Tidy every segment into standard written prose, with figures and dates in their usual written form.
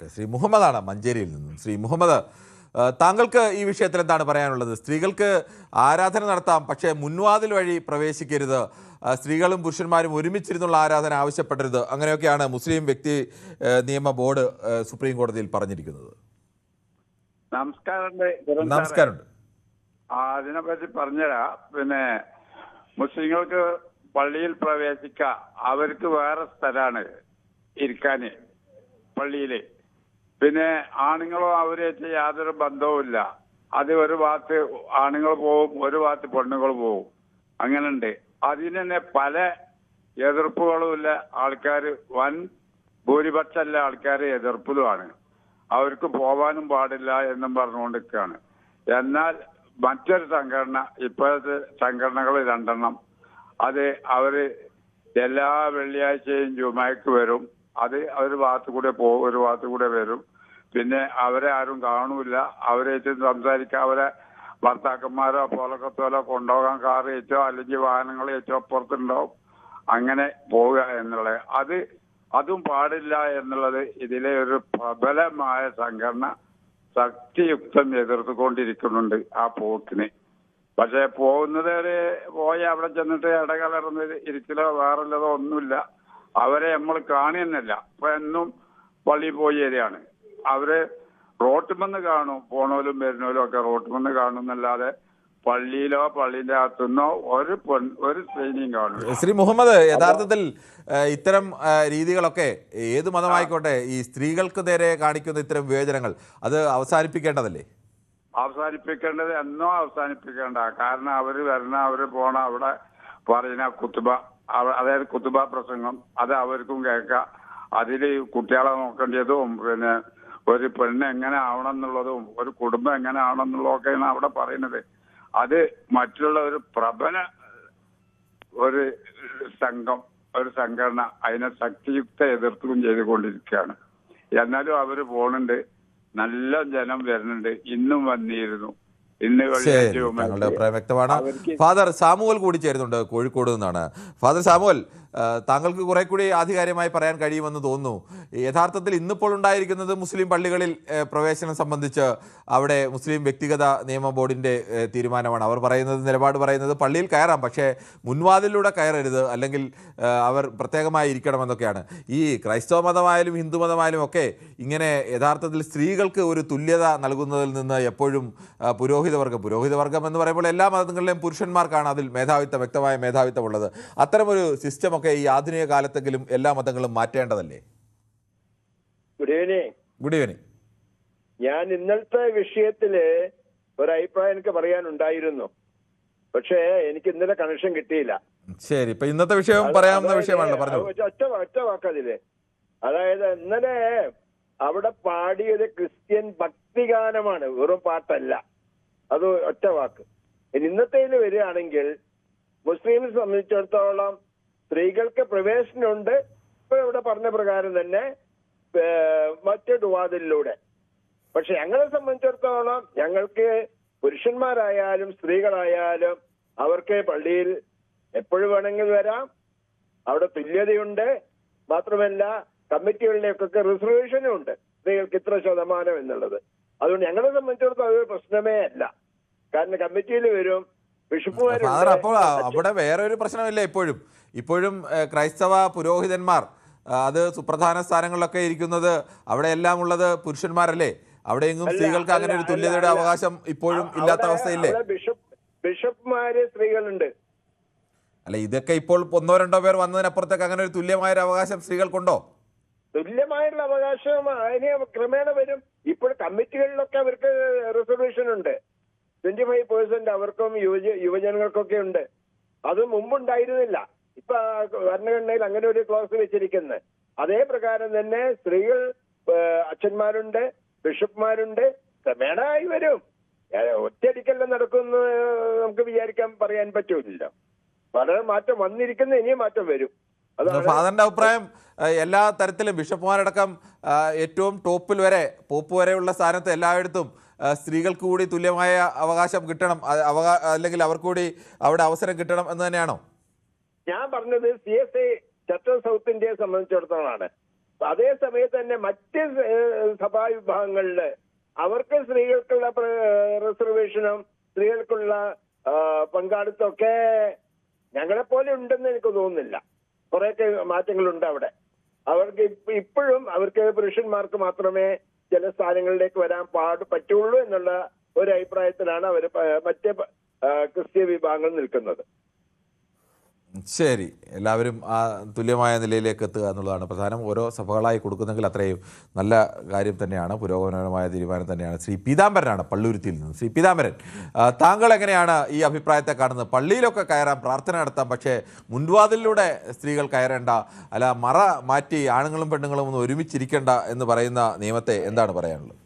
Okay, Shri മുഹമ്മദാണ് മഞ്ചേരിയിൽ നിന്നും. ശ്രീ മുഹമ്മദ്, താങ്കൾക്ക് ഈ വിഷയത്തിൽ എന്താണ് പറയാനുള്ളത്? സ്ത്രീകൾക്ക് ആരാധന നടത്താം, പക്ഷേ മുൻവാതിൽ വഴി പ്രവേശിക്കരുത്, സ്ത്രീകളും പുരുഷന്മാരും ഒരുമിച്ചിരുന്നുള്ള ആരാധന ആവശ്യപ്പെടരുത്, അങ്ങനെയൊക്കെയാണ് മുസ്ലിം വ്യക്തി നിയമ ബോർഡ് സുപ്രീം കോടതിയിൽ പറഞ്ഞിരിക്കുന്നത്. നമസ്കാരമുണ്ട്. അതിനെപ്പറ്റി പറഞ്ഞുതരാ. പിന്നെ മുസ്ലിങ്ങൾക്ക് പള്ളിയിൽ പ്രവേശിക്ക, അവർക്ക് വേറെ സ്ഥലമാണ് ഇരിക്കാന് പള്ളിയില്. പിന്നെ ആണുങ്ങളോ അവരായിട്ട് യാതൊരു ബന്ധവുമില്ല. അത് ഒരു ഭാഗത്ത് ആണുങ്ങൾ പോവും, ഒരു ഭാഗത്ത് പെണ്ണുങ്ങൾ പോവും, അങ്ങനെയുണ്ട്. അതിന് തന്നെ പല എതിർപ്പുകളുമില്ല. ആൾക്കാർ വൻ ഭൂരിപക്ഷമല്ല ആൾക്കാർ എതിർപ്പിലുമാണ്. അവർക്ക് പോവാനും പാടില്ല എന്നും പറഞ്ഞുകൊണ്ടിരിക്കുകയാണ്. എന്നാൽ മറ്റൊരു സംഘടന, ഇപ്പോഴത്തെ സംഘടനകൾ രണ്ടെണ്ണം, അത് അവര് എല്ലാ വെള്ളിയാഴ്ചയും ജുമാക്ക് വരും. അത് ഒരു ഭാഗത്ത് കൂടെ പോകും, ഒരു ഭാഗത്ത് കൂടെ വരും. പിന്നെ അവരെ ആരും കാണൂല. അവരേറ്റ് സംസാരിക്കാൻ അവരെ ഭർത്താക്കന്മാരോ പോലക്കത്തോലോ കൊണ്ടുപോകാൻ കാർ ഏറ്റോ അല്ലെങ്കിൽ വാഹനങ്ങൾ ഏറ്റോ അപ്പുറത്തുണ്ടാവും. അങ്ങനെ പോവുക എന്നുള്ളത് അതും പാടില്ല എന്നുള്ളത് ഇതിലെ ഒരു പ്രബലമായ സംഘടന ശക്തിയുക്തം എതിർത്തുകൊണ്ടിരിക്കുന്നുണ്ട് ആ പോക്കിന്. പക്ഷെ പോകുന്നത് പോയി അവിടെ ചെന്നിട്ട് ഇടകലർന്ന് ഇരിക്കലോ വേറെല്ലതോ ഒന്നുമില്ല. അവരെ നമ്മൾ കാണുന്നില്ല. ഇപ്പൊ എന്നും പള്ളി പോയി വരികയാണ്. അവര് റോട്ടുമെന്ന് കാണും, പോണോലും വരുന്നോലും ഒക്കെ റോട്ടുമെന്ന് കാണുന്നല്ലാതെ പള്ളിയിലോ പള്ളിന്റെ അകത്തുനിന്നോ ഒരു സ്ത്രീനെയും കാണും. ശ്രീ മുഹമ്മദ്, യഥാർത്ഥത്തിൽ ഇത്തരം രീതികളൊക്കെ ഏത് മതമായിക്കോട്ടെ, ഈ സ്ത്രീകൾക്ക് നേരെ കാണിക്കുന്ന ഇത്തരം വിവേചനങ്ങൾ അത് അവസാനിപ്പിക്കേണ്ടതല്ലേ? അവസാനിപ്പിക്കേണ്ടത് എന്നോ അവസാനിപ്പിക്കേണ്ട. കാരണം അവര് അവര് പോണ അവിടെ പറയുന്ന കുത്തുബ, അതായത് കുത്തുബ പ്രസംഗം, അത് അവർക്കും കേൾക്കാം. അതിൽ കുട്ടികളെ നോക്കേണ്ടതും പിന്നെ ഒരു പെണ്ണ് എങ്ങനെ ആവണം എന്നുള്ളതും ഒരു കുടുംബം എങ്ങനെ ആവണം എന്നുള്ളതൊക്കെയാണ് അവിടെ പറയുന്നത്. അത് മറ്റുള്ള ഒരു പ്രബല ഒരു സംഘടന അതിനെ ശക്തിയുക്ത എതിർത്തും ചെയ്തുകൊണ്ടിരിക്കുകയാണ്. എന്നാലും അവര് പോണുണ്ട്, നല്ല ജനം വരുന്നുണ്ട്. ഇന്നും വന്നിരുന്നു. താങ്കളുടെ അഭിപ്രായം വ്യക്തമാണ്. ഫാദർ സാമുവൽ കൂടി ചേരുന്നുണ്ട് കോഴിക്കോട് നിന്നാണ്. ഫാദർ സാമുവൽ, താങ്കൾക്ക് കുറെ കൂടി ആധികാരികമായി പറയാൻ കഴിയുമെന്ന് തോന്നുന്നു. യഥാർത്ഥത്തിൽ ഇന്നിപ്പോൾ ഉണ്ടായിരിക്കുന്നത് മുസ്ലിം പള്ളികളിൽ പ്രവേശനം സംബന്ധിച്ച് അവിടെ മുസ്ലിം വ്യക്തിഗത നിയമ ബോർഡിൻ്റെ തീരുമാനമാണ്. അവർ നിലപാട് പറയുന്നത് പള്ളിയിൽ കയറാം, പക്ഷേ മുൻവാതിലൂടെ കയറരുത്, അല്ലെങ്കിൽ അവർ പ്രത്യേകമായി ഇരിക്കണമെന്നൊക്കെയാണ്. ഈ ക്രൈസ്തവ മതമായാലും ഹിന്ദു മതമായാലും ഒക്കെ ഇങ്ങനെ യഥാർത്ഥത്തിൽ സ്ത്രീകൾക്ക് ഒരു തുല്യത നൽകുന്നതിൽ നിന്ന് എപ്പോഴും പുരോഹിതവർഗം എന്ന് പറയുമ്പോൾ എല്ലാ മതങ്ങളിലെയും പുരുഷന്മാർക്കാണ് അതിൽ വ്യക്തമായ മേധാവിത്വം ഉള്ളത്. അത്തരമൊരു സിസ്റ്റം ഒക്കെ ഈ ആധുനിക കാലത്തെങ്കിലും എല്ലാ മതങ്ങളും മാറ്റേണ്ടതല്ലേ? Good evening. ഞാൻ ഇന്നലത്തെ വിഷയത്തില് ഒരു അഭിപ്രായം എനിക്ക് പറയാനുണ്ടായിരുന്നു, പക്ഷേ എനിക്ക് ഇന്നലെ കണക്ഷൻ കിട്ടിയില്ല. ശരി, ഇപ്പൊ ഇന്നത്തെ വിഷയം പറയാവുന്ന വിഷയമാണല്ലോ, പറഞ്ഞു. ഒറ്റ വാക്കതില്, അതായത് ഇന്നലെ അവിടെ പാടിയത് ക്രിസ്ത്യൻ ഭക്തിഗാനമാണ്, വെറും പാട്ടല്ല. അത് ഒറ്റ വാക്ക്. ഇന്നത്തേല് വരികയാണെങ്കിൽ മുസ്ലിംസിനെ സംബന്ധിച്ചിടത്തോളം സ്ത്രീകൾക്ക് പ്രവേശനമുണ്ട്. ഇപ്പൊ ഇവിടെ പറഞ്ഞ പ്രകാരം തന്നെ മറ്റൊരു വാതിലിലൂടെ. പക്ഷെ ഞങ്ങളെ സംബന്ധിച്ചിടത്തോളം ഞങ്ങൾക്ക് പുരുഷന്മാരായാലും സ്ത്രീകളായാലും അവർക്ക് പള്ളിയിൽ എപ്പോഴും വേണമെങ്കിൽ വരാം. അവിടെ തുല്യതയുണ്ട്. മാത്രമല്ല കമ്മിറ്റികളിലേക്കൊക്കെ റിസർവേഷനും ഉണ്ട്, സ്ത്രീകൾക്ക് ഇത്ര ശതമാനം എന്നുള്ളത്. അതുകൊണ്ട് ഞങ്ങളെ സംബന്ധിച്ചിടത്തോളം അതൊരു പ്രശ്നമേ അല്ല. കാരണം കമ്മിറ്റിയിൽ വരും, ബിഷപ്പുമാരും. അപ്പോൾ അവിടെ വേറെ ഒരു പ്രശ്നമില്ല. ഇപ്പോഴും ക്രൈസ്തവ പുരോഹിതന്മാർ അത് സുപ്രധാന സ്ഥാനങ്ങളിലൊക്കെ ഇരിക്കുന്നത് അവിടെയെല്ലാം ഉള്ളത് പുരുഷന്മാരല്ലേ? അവിടെയെങ്കിലും സ്ത്രീകൾക്ക് അങ്ങനെ ഒരു തുല്യതയുടെ അവകാശം ഇപ്പോഴും ഇല്ലാത്ത അവസ്ഥയില്ലേ? ബിഷപ്പ്മാര് സ്ത്രീകളുണ്ട്. അല്ല, ഇതൊക്കെ ഇപ്പോൾ 1-2 പേർ വന്നതിനപ്പുറത്തേക്ക് അങ്ങനെ ഒരു തുല്യമായ ഒരു അവകാശം സ്ത്രീകൾക്കുണ്ടോ? തുല്യമായിട്ടുള്ള അവകാശം അതിന് ക്രമേണ വരും. ഇപ്പോൾ കമ്മിറ്റികളിലൊക്കെ അവർക്ക് റിസർവേഷൻ ഉണ്ട്. 25% അവർക്കും യുവജനങ്ങൾക്കൊക്കെ ഉണ്ട്. അത് മുമ്പുണ്ടായിരുന്നില്ല. ഇപ്പൊ ഭരണഘടനയിൽ അങ്ങനെ ഒരു ക്ലോസ് വെച്ചിരിക്കുന്നത്. അതേ പ്രകാരം തന്നെ സ്ത്രീകൾ അച്ഛന്മാരുണ്ട്, ബിഷപ്പ്മാരുണ്ട്. ക്രമേണ ആയി വരും. ഒറ്റയടിക്കെല്ലാം നടക്കുമെന്ന് നമുക്ക് പറയാൻ പറ്റൂല. വളരെ മാറ്റം വന്നിരിക്കുന്ന, ഇനിയും മാറ്റം വരും. ഫാദറിന്റെ അഭിപ്രായം എല്ലാ തരത്തിലും ബിഷപ്പുമാരടക്കം ഏറ്റവും ടോപ്പിൽ വരെ പോപ്പ് വരെയുള്ള സ്ഥാനത്ത് എല്ലായിടത്തും സ്ത്രീകൾക്ക് കൂടി തുല്യമായ അവകാശം കിട്ടണം, അല്ലെങ്കിൽ അവർക്ക് കൂടി അവിടെ അവസരം കിട്ടണം എന്ന് തന്നെയാണോ? ഞാൻ പറഞ്ഞത് CSI ചർച്ച് ഓഫ് സൗത്ത് ഇന്ത്യയെ സംബന്ധിച്ചിടത്തോളമാണ്. അതേ സമയത്ത് തന്നെ മറ്റ് സഭാ വിഭാഗങ്ങളില് അവർക്ക് സ്ത്രീകൾക്കുള്ള റിസർവേഷനും സ്ത്രീകൾക്കുള്ള പങ്കാളിത്തമൊക്കെ ഞങ്ങളെപ്പോലെ ഉണ്ടെന്ന് എനിക്ക് തോന്നുന്നില്ല. കുറെയൊക്കെ മാറ്റങ്ങളുണ്ട് അവിടെ. അവർക്ക് ഇപ്പോഴും അവർക്ക് പുരുഷന്മാർക്ക് മാത്രമേ ചില സ്ഥാനങ്ങളിലേക്ക് വരാൻ പറ്റുള്ളൂ എന്നുള്ള ഒരു അഭിപ്രായത്തിലാണ് അവർ മറ്റേ ക്രിസ്ത്യ വിഭാഗങ്ങൾ നിൽക്കുന്നത്. ശരി, എല്ലാവരും ആ തുല്യമായ നിലയിലേക്ക് എത്തുക എന്നുള്ളതാണ് പ്രധാനം. ഓരോ സഭകളായി കൊടുക്കുന്നെങ്കിൽ അത്രയും നല്ല കാര്യം തന്നെയാണ്, പുരോഗമനപരമായ തീരുമാനം തന്നെയാണ്. ശ്രീ പീതാംബരനാണ് പള്ളുരുത്തിയിൽ നിന്ന്. ശ്രീ പീതാംബരൻ, താങ്കൾ എങ്ങനെയാണ് ഈ അഭിപ്രായത്തെ കാണുന്നത്? പള്ളിയിലൊക്കെ കയറാം, പ്രാർത്ഥന നടത്താം, പക്ഷേ മുൻവാതിലിലൂടെ സ്ത്രീകൾ കയറേണ്ട, അല്ല മറ മാറ്റി ആണുങ്ങളും പെണ്ണുങ്ങളും ഒന്നും ഒരുമിച്ചിരിക്കേണ്ട എന്ന് പറയുന്ന നിയമത്തെ എന്താണ് പറയാനുള്ളത്?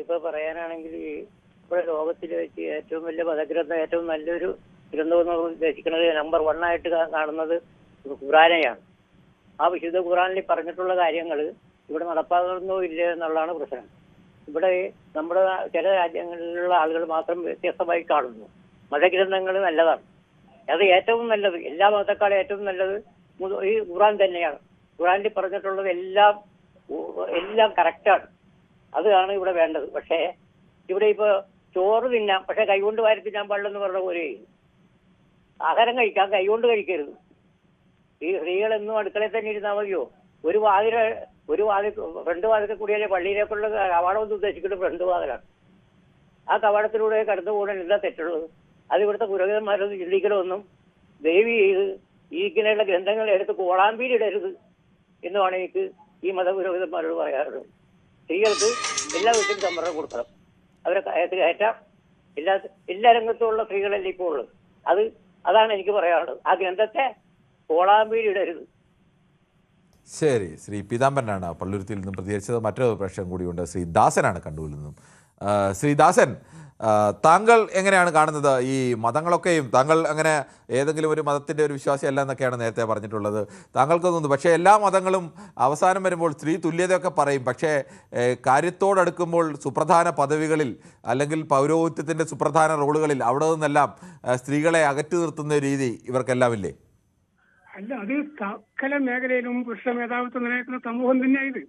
ഇപ്പൊ പറയാനാണെങ്കിൽ ഇവിടെ ലോകത്തിൽ വെച്ച് ഏറ്റവും വലിയ മതഗ്രന്ഥം, ഏറ്റവും നല്ലൊരു ഗ്രന്ഥം എന്ന് ഉദ്ദേശിക്കുന്നത് നമ്പർ 1 ആയിട്ട് കാണുന്നത് ഖുറാനെയാണ്. ആ വിശുദ്ധ ഖുറാനിൽ പറഞ്ഞിട്ടുള്ള കാര്യങ്ങൾ ഇവിടെ നടപ്പാകുന്നോ ഇല്ല എന്നുള്ളതാണ് പ്രശ്നം. ഇവിടെ നമ്മുടെ ചില രാജ്യങ്ങളിലുള്ള ആളുകൾ മാത്രം വ്യത്യസ്തമായി കാണുന്നു. മതഗ്രന്ഥങ്ങൾ നല്ലതാണ്, അത് ഏറ്റവും നല്ലത്, എല്ലാ മതത്തെക്കാളും ഏറ്റവും നല്ലത് ഈ ഖുറാൻ തന്നെയാണ്. ഖുറാനിൽ പറഞ്ഞിട്ടുള്ളത് എല്ലാം കറക്റ്റാണ്. അതാണ് ഇവിടെ വേണ്ടത്. പക്ഷേ ഇവിടെ ഇപ്പൊ ചോറ് തിന്നാം, പക്ഷെ കൈകൊണ്ട് വാരി തിന്നാൻ പാടില്ലെന്ന് പറഞ്ഞ പോലെ ആഹാരം കഴിക്കാം, കൈകൊണ്ട് കഴിക്കരുത്. ഈ സ്ത്രീകൾ എന്നും അടുക്കളയിൽ തന്നെ ഇരുന്നാൽ മതിയോ? ഒരു ഫ്രണ്ട് വാതിൽ കൂടിയാലേ പള്ളിയിലേക്കുള്ള കവാടം എന്ന് ഉദ്ദേശിക്കുന്നത് ഫ്രണ്ട് വാതിലാണ്. ആ കവാടത്തിലൂടെ കടന്നു പോകണ എന്താ തെറ്റുള്ളത്? അത് ഇവിടുത്തെ പുരോഹിതന്മാരൊന്നും ചിന്തിക്കലൊന്നും ദയവ് ചെയ്ത് ഇങ്ങനെയുള്ള ഗ്രന്ഥങ്ങൾ എടുത്ത് കോളാമ്പിയിലിടരുത് എന്നുമാണ് എനിക്ക് ഈ മതപുരോഹിതന്മാരോട് പറയാറുള്ളത്. സ്ത്രീകൾക്ക് എല്ലാ വീട്ടിലും സംവരണം കൊടുക്കണം, അവരെ കയറ്റാം. എല്ലാ രംഗത്തുമുള്ള സ്ത്രീകളല്ലേ ഇപ്പോൾ ഉള്ളത്. അതാണ് എനിക്ക് പറയാനുള്ളത്. ആ ഗ്രന്ഥത്തെ കോളാമ്പിയിലിടരുത്. ശരി, ശ്രീ പീതാംബരനാണ് പള്ളുരുത്തിയിൽ നിന്നും പ്രതികരിച്ചത്. മറ്റൊരു പ്രശ്നം കൂടിയുണ്ട്. ശ്രീ ദാസനാണ് കണ്ണൂരിൽ നിന്നും. ശ്രീ ദാസൻ, താങ്കൾ എങ്ങനെയാണ് കാണുന്നത് ഈ മതങ്ങളൊക്കെയും? താങ്കൾ അങ്ങനെ ഏതെങ്കിലും ഒരു മതത്തിൻ്റെ ഒരു വിശ്വാസി അല്ല എന്നൊക്കെയാണ് നേരത്തെ പറഞ്ഞിട്ടുള്ളത്. താങ്കൾക്ക് തോന്നുന്നു, പക്ഷേ എല്ലാ മതങ്ങളും അവസാനം വരുമ്പോൾ സ്ത്രീ തുല്യതയൊക്കെ പറയും, പക്ഷേ കാര്യത്തോടടുക്കുമ്പോൾ സുപ്രധാന പദവികളിൽ അല്ലെങ്കിൽ പൗരോഹിത്യത്തിൻ്റെ സുപ്രധാന റോളുകളിൽ അവിടെ നിന്നെല്ലാം സ്ത്രീകളെ അകറ്റി നിർത്തുന്ന രീതി ഇവർക്കെല്ലാം ഇല്ലേ? അല്ല, അത് സകല മേഖലയിലും പുരുഷ മേധാവിത്വം നിലനിൽക്കുന്ന സമൂഹം തന്നെയാണ് ഇത്,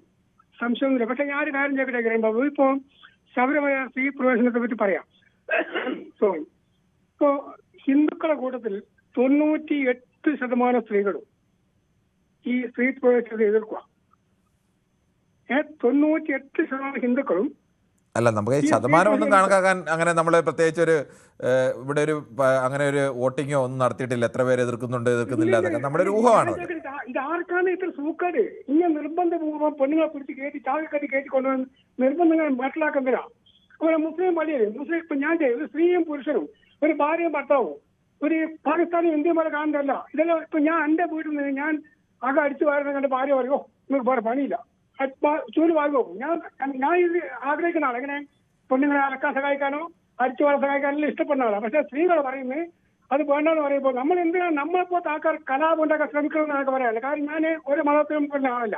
സംശയമൊന്നുമില്ല. പക്ഷെ ഞാനൊരു കാര്യം ചോദിക്കട്ടെ ബാബു, ഇപ്പോ ശബരിമല സ്ത്രീ പ്രവേശനത്തെ പറ്റി പറയാം. ഇപ്പോ ഹിന്ദുക്കളുടെ കൂട്ടത്തിൽ 98% സ്ത്രീകളും ഈ സ്ത്രീ പ്രവേശനത്തെ എതിർക്കുക. 98% ഹിന്ദുക്കളും. അല്ല, നമുക്ക് ഈ ശതമാനം ഒന്നും കണക്കാക്കാൻ അങ്ങനെ നമ്മൾ പ്രത്യേകിച്ച് ഒരു ഇവിടെ ഒരു അങ്ങനെ ഒരു വോട്ടിങ്ങോ ഒന്നും നടത്തിയിട്ടില്ല. എത്ര പേര് എതിർക്കുന്നുണ്ട് എതിർക്കുന്നില്ല എന്നൊക്കെ നമ്മുടെ ഒരു ഊഹമാണ്. ഇത് ആർക്കാണ് ഇത്ര സൂക്കേട്? ഇങ്ങനെ നിർബന്ധപൂർവ്വം പെണ്ണുങ്ങളെ പിടിച്ച് ചാകക്കട്ടി കയറ്റിക്കൊണ്ടുവന്ന് നിർബന്ധങ്ങൾ മനസ്സിലാക്കുന്നതിനാ. അതുപോലെ മുസ്ലിം പള്ളിയിൽ ഇപ്പൊ ഞാൻ ഒരു സ്ത്രീയും പുരുഷനും ഒരു ഭാര്യയും ഭർത്താവും ഒരു പാകിസ്ഥാനും ഇന്ത്യയും പോലെ കാണുന്നതല്ല. ഇതെല്ലാം ഇപ്പൊ ഞാൻ എന്റെ വീട്ടിൽ നിന്ന് ഞാൻ ആകെ അടിച്ചു വാരുന്ന കണ്ട് ഭാര്യ പറയോ നിങ്ങൾക്ക് വേറെ പണിയില്ല, ചൂല് വാങ്ങി പോകും. ഞാൻ ഇത് ആഗ്രഹിക്കുന്ന ആളെ എങ്ങനെ പെണ്ണുങ്ങളെ അലക്കാൻ സഹായിക്കാനോ അടിച്ചു വാരാൻ സഹായിക്കാനോ ഇഷ്ടപ്പെടുന്ന ആളാണ്. പക്ഷെ സ്ത്രീകൾ പറയുന്നത് അത് വേണ്ടെന്ന് പറയുമ്പോൾ നമ്മൾ എന്തിനാണ് നമ്മളിപ്പോ ആൾക്കാർ കലാപം ഉണ്ടാക്കാൻ ശ്രമിക്കണമെന്നൊക്കെ പറയാറില്ല. കാരണം ഞാൻ ഒരു മതത്തിലും പെടുന്ന ആളല്ല.